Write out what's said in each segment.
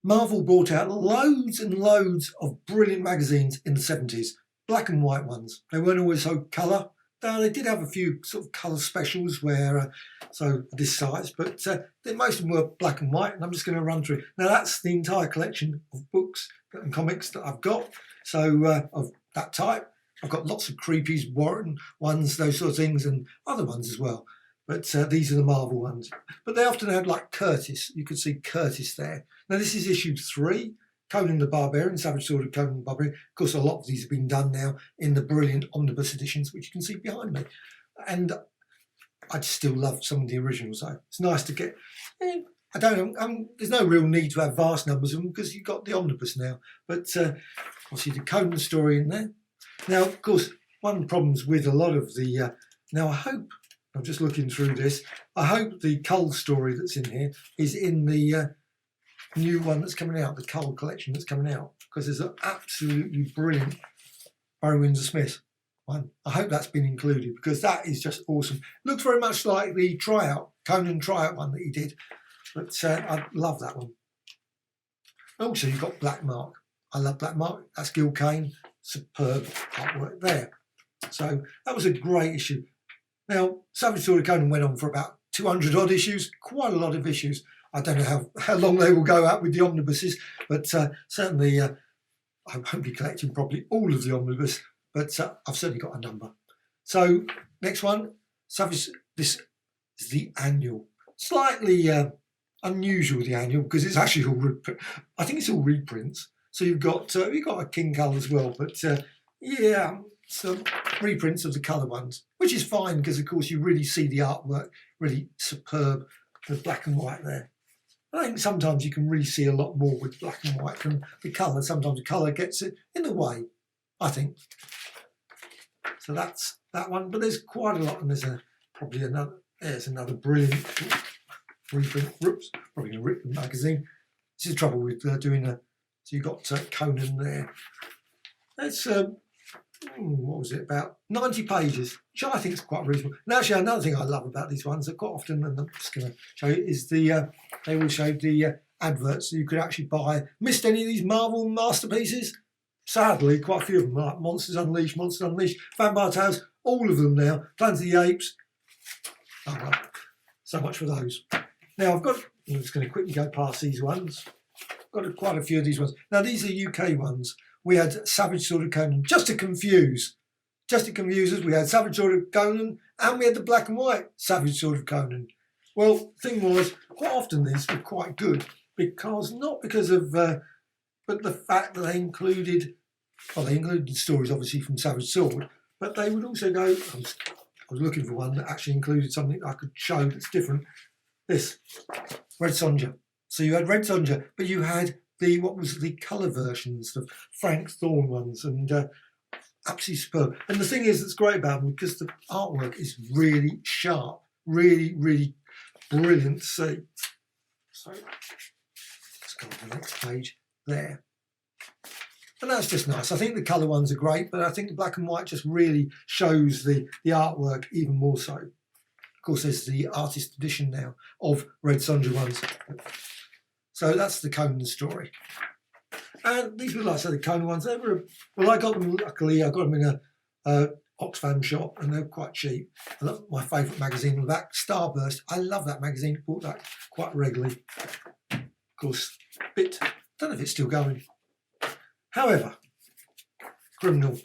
Marvel brought out loads and loads of brilliant magazines in the 70s, black and white ones. They weren't always so colour. They did have a few sort of colour specials where, so this size, but most of them were black and white, and I'm just going to run through. Now that's the entire collection of books and comics that I've got, so of that type. I've got lots of Creepies, Warren ones, those sort of things, and other ones as well. But these are the Marvel ones. But they often had like Curtis. You could see Curtis there. Now this is issue 3, Conan the Barbarian, Savage Sword of Conan the Barbarian. Of course, a lot of these have been done now in the brilliant omnibus editions, which you can see behind me. And I still love some of the originals, though. It's nice to get. I don't know. There's no real need to have vast numbers of them because you've got the omnibus now. But obviously the Conan story in there. Now, of course, one of the problems with a lot of the. Now, I hope. I'm just looking through this. I hope the Cull story that's in here is in the new one that's coming out, the Cull collection that's coming out, because there's an absolutely brilliant Barry Windsor Smith one. I hope that's been included because that is just awesome. Looks very much like the Conan tryout one that he did, but I love that one. Also, you've got Black Mark. I love Black Mark. That's Gil Kane. Superb artwork there. So that was a great issue. Now, Savage Sword of Conan went on for about 200 odd issues, quite a lot of issues. I don't know how long they will go out with the omnibuses, but certainly I won't be collecting probably all of the omnibus, but I've certainly got a number. So next one, this is the annual. Slightly unusual, the annual, because it's actually all, I think it's all reprints. So you've got a King Cull as well, but yeah, some reprints of the colour ones, which is fine because of course you really see the artwork, really superb, the black and white there. I think sometimes you can really see a lot more with black and white than the colour. Sometimes the colour gets it in the way, I think. So that's that one, but there's quite a lot, and there's another brilliant reprint. Whoops, probably going to rip the magazine. This is the trouble with doing a. So you've got Conan there. That's what was it, about 90 pages, which I think is quite reasonable. And actually, another thing I love about these ones, that quite often, and I'm just going to show you, is they will show the adverts. So you could actually buy. Missed any of these Marvel masterpieces? Sadly, quite a few of them, like Monsters Unleashed, Vampire Tales, all of them now. Planet of the Apes. Oh well, so much for those. Now I'm just going to quickly go past these ones. Got quite a few of these ones. Now these are UK ones. We had Savage Sword of Conan, just to confuse us, we had Savage Sword of Conan and we had the black and white Savage Sword of Conan. Well, the thing was, quite often these were quite good not because of, but the fact that they included the stories obviously from Savage Sword, but they would also go, I was looking for one that actually included something I could show that's different. This, Red Sonja. So you had Red Sonja, but you had the colour versions, the Frank Thorne ones, and absolutely superb. And the thing is that's great about them, because the artwork is really sharp, really, really brilliant to see. So let's go to the next page there. And that's just nice. I think the colour ones are great, but I think the black and white just really shows the artwork even more so. Of course, there's the artist edition now of Red Sonja ones. So that's the Conan story. And these were, like I said, the Conan ones. I got them, luckily, I got them in a Oxfam shop, and they're quite cheap. I love my favourite magazine of that, Starburst. I love that magazine, bought that quite regularly. Of course, don't know if it's still going. However, Criminal.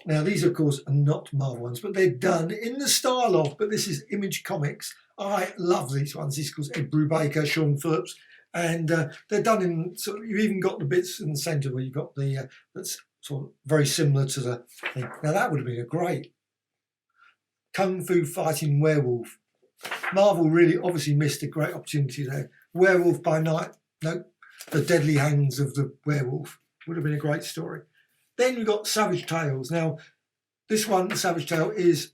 Now, these, of course, are not Marvel ones, but they're done in the style of, but this is Image Comics. I love these ones. This is called Ed Brubaker, Sean Phillips, and they're done in, so you've even got the bits in the centre where you've got the, that's sort of very similar to the thing. Now, that would have been a great Kung Fu Fighting Werewolf. Marvel really obviously missed a great opportunity there. Werewolf by Night, no, The Deadly Hands of the Werewolf would have been a great story. Then we've got Savage Tales. Now, this one, the Savage Tale, is,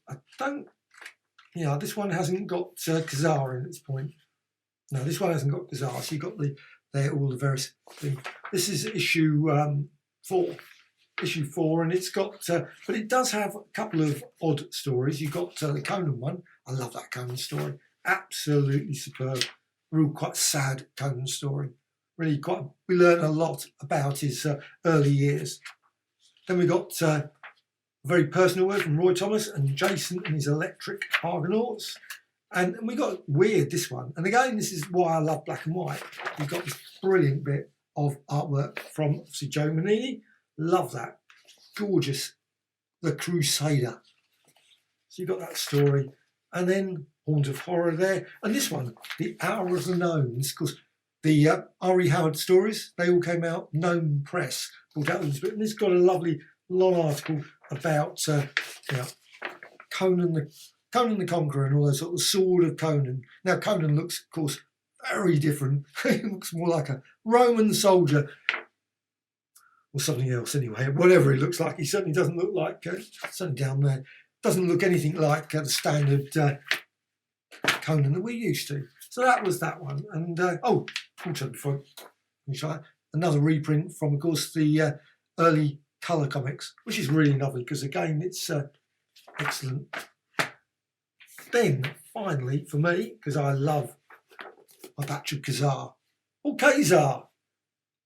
this one hasn't got Ka-Zar in its point. No, this one hasn't got Ka-Zar. So you've got all the various things. This is issue 4, and it's got, but it does have a couple of odd stories. You've got the Conan one. I love that Conan story. Absolutely superb. Real quite sad Conan story. really we learned a lot about his early years. Then we got a very personal word from Roy Thomas and Jason and his Electric Argonauts. And we got weird, this one. And again, this is why I love black and white. We've got this brilliant bit of artwork from obviously Joe Manini. Love that. Gorgeous. The Crusader. So you've got that story. And then Haunt of Horror there. And this one, The Hour of the Gnomes. Because the R.E. Howard stories, they all came out, Gnome Press. And it's got a lovely long article about Conan the Conqueror and all those sort of Sword of Conan. Now Conan looks, of course, very different. He looks more like a Roman soldier or something else anyway. Whatever he looks like, he certainly doesn't look like, certainly down there, doesn't look anything like the standard Conan that we're used to. So that was that one. And also before I finish, another reprint from, of course, the early colour comics, which is really lovely because again, it's excellent. Then finally, for me, because I love my batch of Ka-Zar. Oh, Ka-Zar!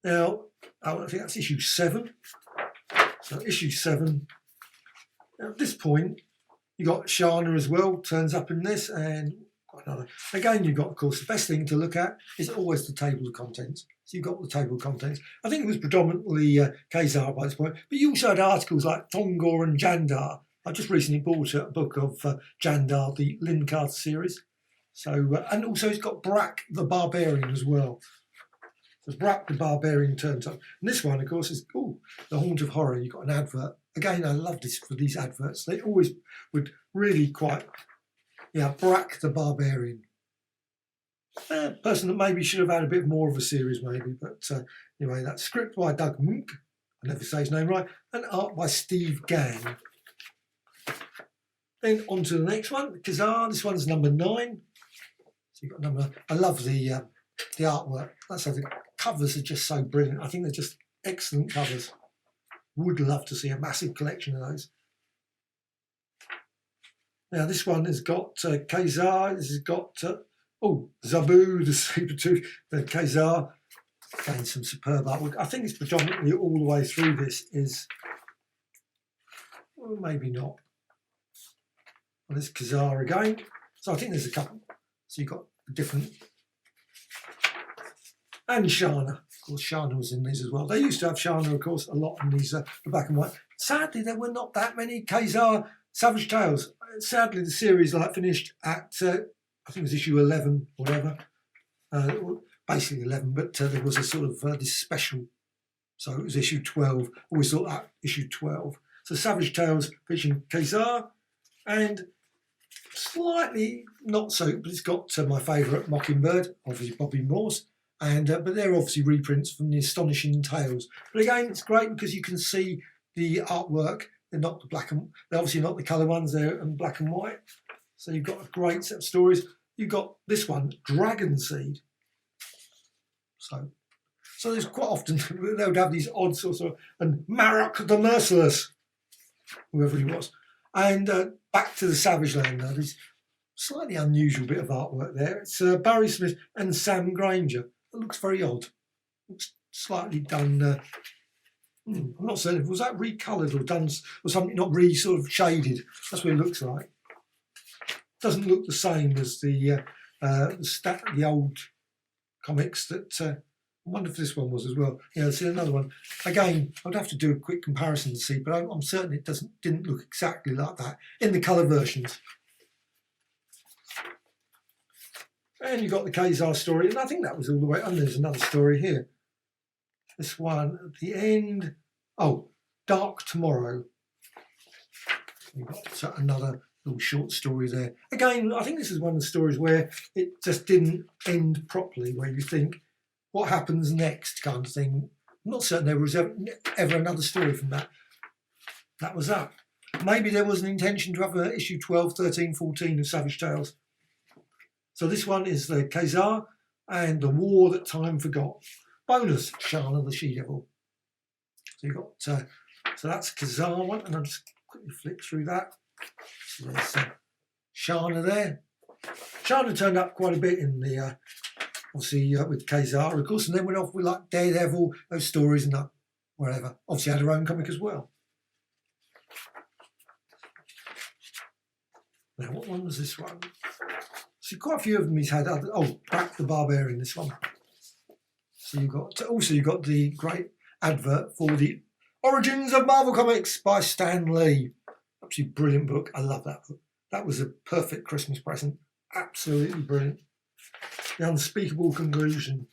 Now, I think that's issue 7. So issue 7. Now, at this point, you got Shana as well, turns up in this, and another. Again, you've got, of course, the best thing to look at is always the table of contents. So you've got the table of contents. I think it was predominantly Ka-Zar by this point, but you also had articles like Tongor and Jandar. I just recently bought a book of Jandar, the Lincard series. So, and also it's got Brak the Barbarian as well. So Brak the Barbarian turns up. And this one, of course, is The Haunt of Horror. You've got an advert. Again, I love this for these adverts. They always would really quite, Brak the Barbarian. Person that maybe should have had a bit more of a series, maybe. But anyway, that's script by Doug Munk. I never say his name right. And art by Steve Gang. Then on to the next one, Ka-Zar. This one's number 9. So you've got number. I love the artwork. That's the covers are just so brilliant. I think they're just excellent covers. Would love to see a massive collection of those. Now this one has got Ka-Zar. This has got Zabu, the Super Tooth, the Ka-Zar. Again, some superb artwork. I think it's predominantly all the way through this is, well, maybe not. Well, there's Ka-Zar again. So I think there's a couple. So you've got different. And Shana. Of course, Shana was in these as well. They used to have Shana, of course, a lot in these the black and white. Sadly, there were not that many Ka-Zar Savage Tales. Sadly, the series finished at, I think it was issue 11 or whatever. Basically 11, but there was a sort of this special. So it was issue 12. Always thought that issue 12. So Savage Tales featuring Ka-Zar. And slightly not so, but it's got my favourite Mockingbird, obviously Bobby Morse, and but they're obviously reprints from the Astonishing Tales. But again, it's great because you can see the artwork. They're not the they're obviously not the colour ones. They're in black and white. So you've got a great set of stories. You've got this one, Dragon Seed. So there's quite often they would have these odd sorts of, and Marok the Merciless, whoever he was. And back to the Savage Land now. This slightly unusual bit of artwork there. It's Barry Smith and Sam Granger. It looks very odd. Looks slightly done. I'm not certain. Was that recoloured or done or something? Not really sort of shaded. That's what it looks like. Doesn't look the same as the old comics that. I wonder if this one was as well. Yeah, see another one. Again, I'd have to do a quick comparison to see, but I'm certain it didn't look exactly like that in the colour versions. And you've got the Ka-Zar story, and I think that was all the way. And there's another story here. This one at the end. Oh, Dark Tomorrow. You've got another little short story there. Again, I think this is one of the stories where it just didn't end properly, where you think, what happens next kind of thing. I'm not certain there was ever another story from that. That was that. Maybe there was an intention to have an issue 12, 13, 14 of Savage Tales. So this one is the Ka-Zar and the War That Time Forgot. Bonus, Shana the She-Devil. So you've got, so that's Ka-Zar one, and I'll just quickly flick through that. So there's Shana there. Shana turned up quite a bit in the obviously with Ka-Zar, of course, and then went off with like Daredevil, those stories and that, whatever. Obviously had her own comic as well. Now, what one was this one? See, quite a few of them he's had. Back the Barbarian, this one. So you've got the great advert for the Origins of Marvel Comics by Stan Lee. Absolutely brilliant book. I love that book. That was a perfect Christmas present. Absolutely brilliant. The Unspeakable Conclusion.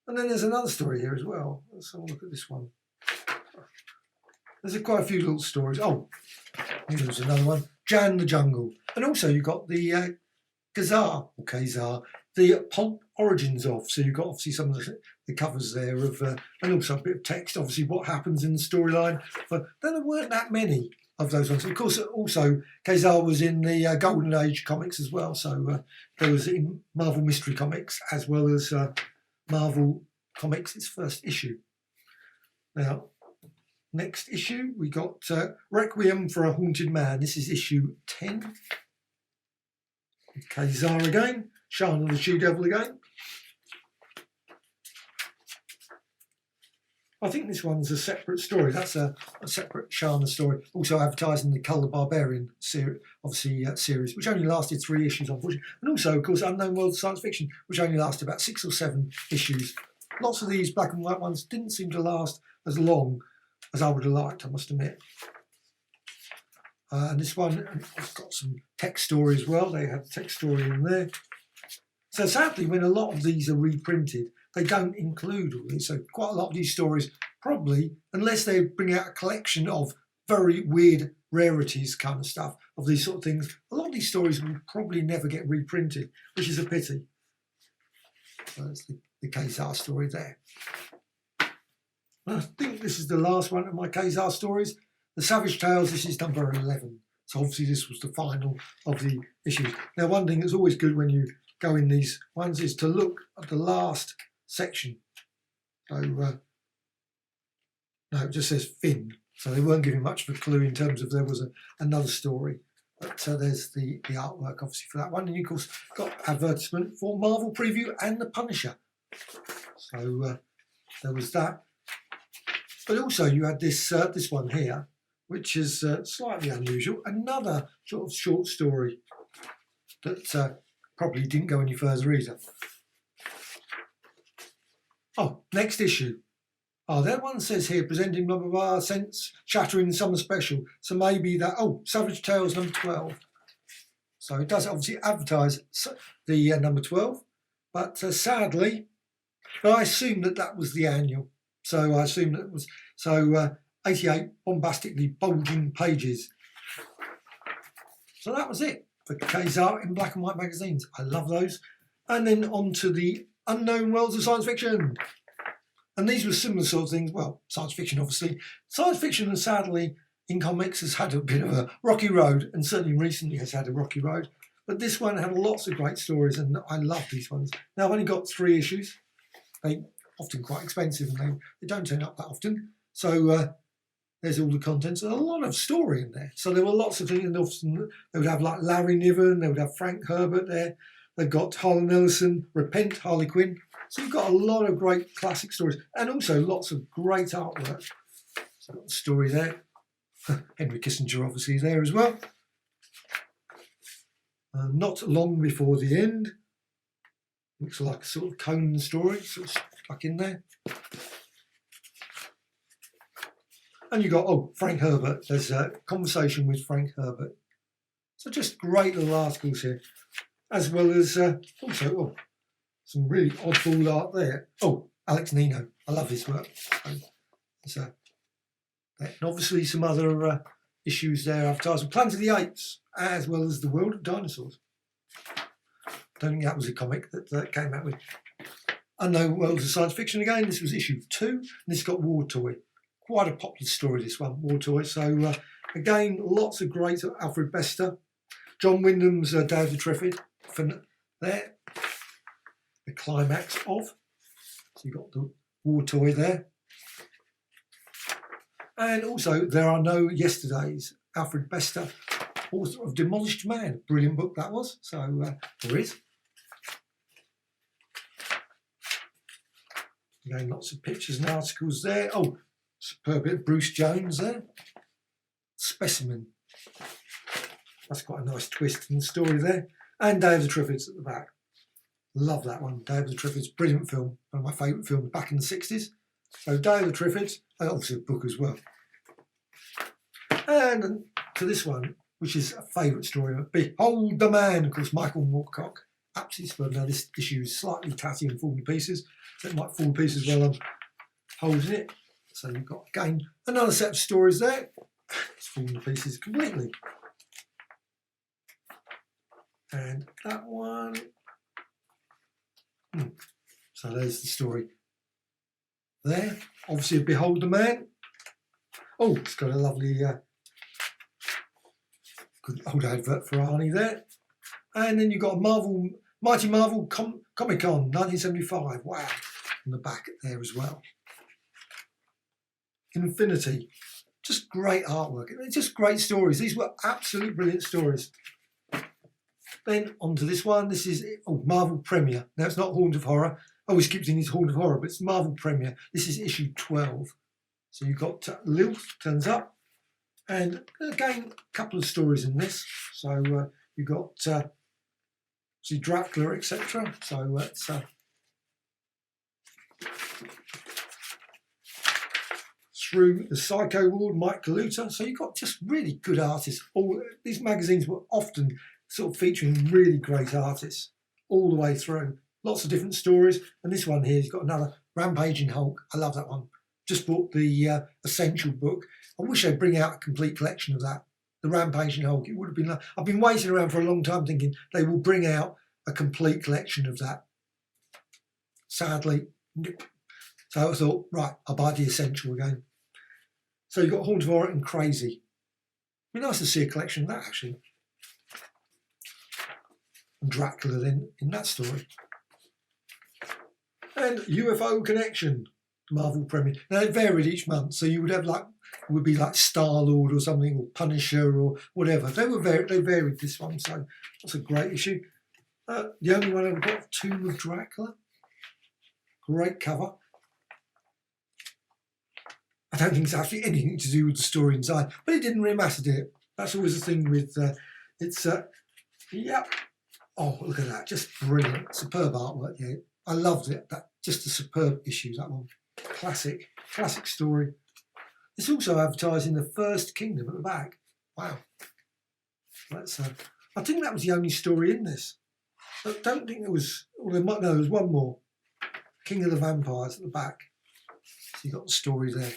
And then there's another story here as well. Let's have a look at this one. There's quite a few little stories. Oh, here's another one. Jan the Jungle. And also you've got the Ka-Zar, the pulp origins of. So you've got obviously some of the covers there of, and also a bit of text, obviously what happens in the storyline. But then there weren't that many of those ones. Of course, also Ka-Zar was in the Golden Age comics as well. So there was in Marvel Mystery Comics as well as Marvel Comics, its first issue. Now, next issue, we got Requiem for a Haunted Man. This is issue 10. Ka-Zar again. Shana the She-Devil again. I think this one's a separate story. That's a separate Shana story. Also advertising the Ka-Zar Barbarian series, series, which only lasted 3 issues, unfortunately. And also, of course, Unknown World of Science Fiction, which only lasted about 6 or 7 issues. Lots of these black and white ones didn't seem to last as long as I would have liked, I must admit. And this one has got some text story as well. They have a text story in there. So sadly, when a lot of these are reprinted, they don't include all these. So quite a lot of these stories, probably, unless they bring out a collection of very weird rarities kind of stuff, of these sort of things, a lot of these stories will probably never get reprinted, which is a pity. So that's the Ka-Zar story there. I think this is the last one of my Ka-Zar stories. The Savage Tales, this is number 11. So obviously this was the final of the issues. Now, one thing that's always good when you go in these ones is to look at the last section. So, no, it just says Finn. So they weren't giving much of a clue in terms of there was another story. But there's the artwork, obviously, for that one. And you, of course, got advertisement for Marvel Preview and The Punisher. So there was that. But also you had this one here, which is slightly unusual. Another sort of short story that probably didn't go any further either. Oh, next issue. Oh, that one says here, presenting blah, blah, blah, sense shattering summer special. So maybe that, Savage Tales number 12. So it does obviously advertise the number 12. But sadly, but I assume that was the annual. So I assume that it was, 88 bombastically bulging pages. So that was it for Ka-Zar in black and white magazines. I love those. And then on to the Unknown Worlds of Science Fiction. And these were similar sort of things. Well, science fiction, obviously. Science fiction, sadly, in comics has had a bit of a rocky road, and certainly recently has had a rocky road. But this one had lots of great stories, and I love these ones. Now, I've only got 3 issues. They're often quite expensive, and they don't turn up that often. So there's all the contents, and a lot of story in there. So there were lots of things, and often they would have like Larry Niven, they would have Frank Herbert there. They've got Harlan Ellison, Repent, Harley Quinn. So you've got a lot of great classic stories, and also lots of great artwork. So I've got the story there. Henry Kissinger obviously there as well. Not long before the end. Looks like a sort of Conan story, sort of stuck in there. And you got, Frank Herbert. There's a conversation with Frank Herbert. So just great little articles here. As well as also some really oddball art there. Alex Nino. I love his work. So, and obviously some other issues there advertising Planet of the Apes, as well as the World of Dinosaurs. Don't think that was a comic that came out with Unknown Worlds of Science Fiction again. This was issue 2, and this got War Toy. Quite a popular story, this one, War Toy. So again, lots of great Alfred Bester. John Wyndham's Day of the Trifid for there. The climax of. So you've got the War Toy there. And also, There Are No Yesterdays. Alfred Bester, author of Demolished Man. Brilliant book that was. So there is. Again, lots of pictures and articles there. Oh, superb bit of Bruce Jones there. Specimen. That's quite a nice twist in the story there. And Day of the Triffids at the back. Love that one. Day of the Triffids, brilliant film. One of my favourite films back in the 60s. So Day of the Triffids, and obviously a book as well. And to this one, which is a favourite story, Behold the Man, of course, Michael Moorcock. Absolutely superb. Now this issue is slightly tatty and falling to pieces, so it might fall to pieces while I'm holding it. So you've got, again, another set of stories there. It's falling to pieces completely. And that one. So there's the story there. Obviously, Behold the Man. Oh, it's got a lovely good old advert for Arnie there. And then you've got a Mighty Marvel Comic Con 1975. Wow, on the back there as well. Infinity. Just great artwork. It's just great stories. These were absolute brilliant stories. Then on to this one. This is Marvel Premiere. Now it's not Horns of Horror. I always keep thinking it's Horns of Horror, but it's Marvel Premiere. This is issue 12. So you've got Lilith turns up. And again, a couple of stories in this. So you've got Dracula, etc. So it's through the Psycho Ward, Mike Kaluta. So you've got just really good artists. All these magazines were often sort of featuring really great artists all the way through. Lots of different stories. And this one here has got another Rampaging Hulk. I love that one. Just bought the Essential book. I wish they'd bring out a complete collection of that. The Rampaging Hulk. It would have been. I've been waiting around for a long time thinking they will bring out a complete collection of that. Sadly. So I thought, right, I'll buy the Essential again. So you've got Horns of Horror and Crazy. It'd be nice to see a collection of that, actually. And Dracula then in that story. And UFO Connection, Marvel Premiere. Now it varied each month, so you would have it would be like Star-Lord or something, or Punisher or whatever. They varied this one, so that's a great issue. The only one I've got, Tomb of Dracula. Great cover. I don't think it's actually anything to do with the story inside, but it didn't really matter, did it? That's always the thing with yeah. Oh, look at that, just brilliant, superb artwork. Yeah, I loved it. That just a superb issue. That one, classic story. It's also advertising the First Kingdom at the back. Wow, that's. I think that was the only story in this. I don't think there was. Well, there was one more. King of the Vampires at the back. So you got the story there.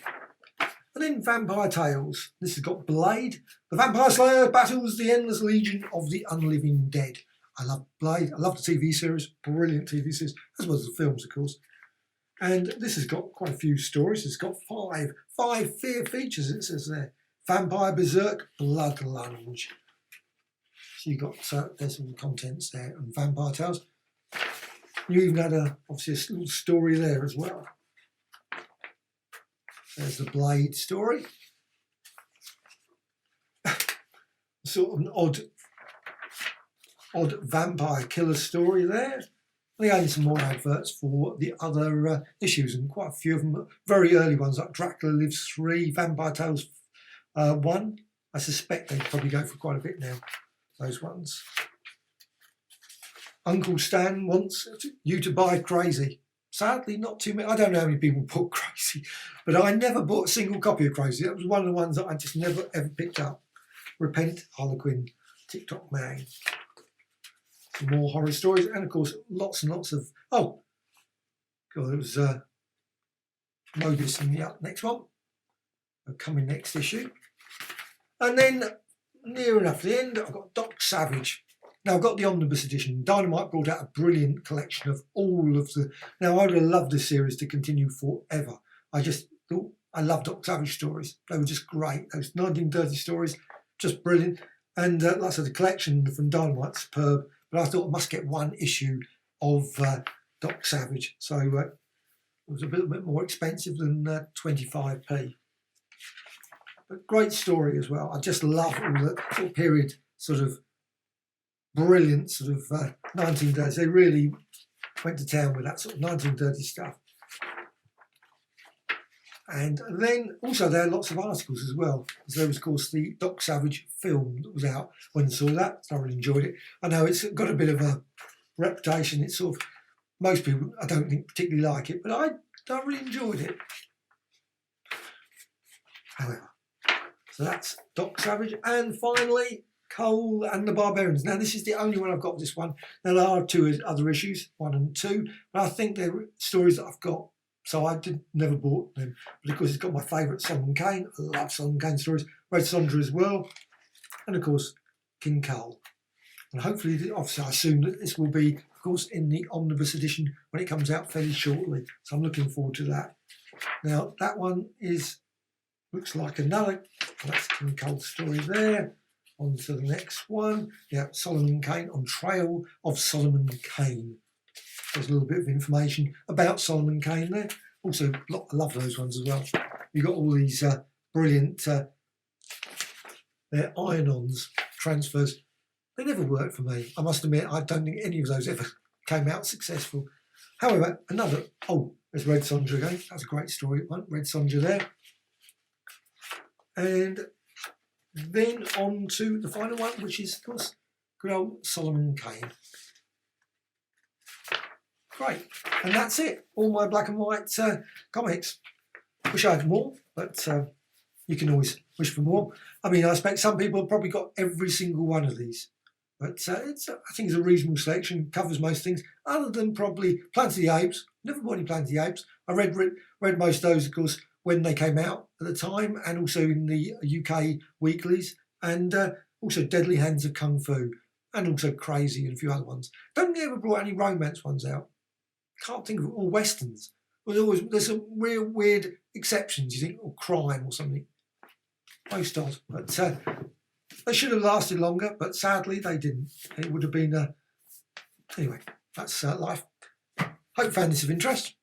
And then Vampire Tales. This has got Blade. The Vampire Slayer battles the endless legion of the unliving dead. I love Blade. I love the TV series. Brilliant TV series. As well as the films, of course. And this has got quite a few stories. It's got five fear features, it says there. Vampire Berserk, Blood Lunge. So you've got, there's all the contents there. And Vampire Tales. You even had obviously a little story there as well. There's the Blade story. Sort of an odd vampire killer story there. And again, some more adverts for the other issues, and quite a few of them, very early ones, like Dracula Lives 3, Vampire Tales 1. I suspect they probably go for quite a bit now, those ones. Uncle Stan wants you to buy Crazy. Sadly, not too many. I don't know how many people bought Crazy, but I never bought a single copy of Crazy. That was one of the ones that I just never ever picked up. Repent, Harlequin, TikTok Man. Some more horror stories, and of course, lots and lots of. Oh, God, it was Mobius in the next one. Coming next issue, and then near enough the end, I've got Doc Savage. Now, I've got the Omnibus edition. Dynamite brought out a brilliant collection of all of the... Now, I would have loved this series to continue forever. I just thought... I love Doc Savage stories. They were just great. Those 1930 stories, just brilliant. And like I said, the collection from Dynamite's superb. But I thought I must get one issue of Doc Savage. So it was a little bit more expensive than 25p. But great story as well. I just love all the sort of period sort of brilliant sort of 1930s. They really went to town with that sort of 1930s stuff. And then also there are lots of articles as well. So there was, of course, the Doc Savage film that was out. When I saw that, I really enjoyed it. I know it's got a bit of a reputation. It's sort of, most people I don't think particularly like it, but I really enjoyed it. However, so that's Doc Savage. And finally, Cole and the Barbarians. Now, this is the only one I've got, this one. Now, there are two other issues, 1 and 2, but I think they're stories that I've got. So I never bought them, but of course it's got my favourite Solomon Kane. I love Solomon Kane stories. Red Sonja as well, and of course King Cole. And hopefully, obviously, I assume that this will be, of course, in the omnibus edition when it comes out fairly shortly. So I'm looking forward to that. Now that one looks like another. That's King Cole's story there. On to the next one. Yeah, Solomon Kane on Trail of Solomon Kane. There's a little bit of information about Solomon Kane there. Also, I love those ones as well. You've got all these brilliant they're iron-ons transfers. They never worked for me. I must admit, I don't think any of those ever came out successful. However, there's Red Sonja again. That's a great story. Red Sonja there. And then on to the final one, which is, of course, good old Solomon Kane. Great, and that's it. All my black and white comics. Wish I had more, but you can always wish for more. I mean, I expect some people have probably got every single one of these, but I think it's a reasonable selection. Covers most things, other than probably Planet of the Apes. Never bought any Planet of the Apes. I read most of those, of course, when they came out at the time, and also in the UK weeklies, and also Deadly Hands of Kung Fu, and also Crazy and a few other ones. Don't think they ever brought any romance ones out. Can't think of all westerns. There's some real weird exceptions. You think, or crime or something. Most odd, but they should have lasted longer. But sadly, they didn't. It would have been anyway. That's life. Hope you found this of interest.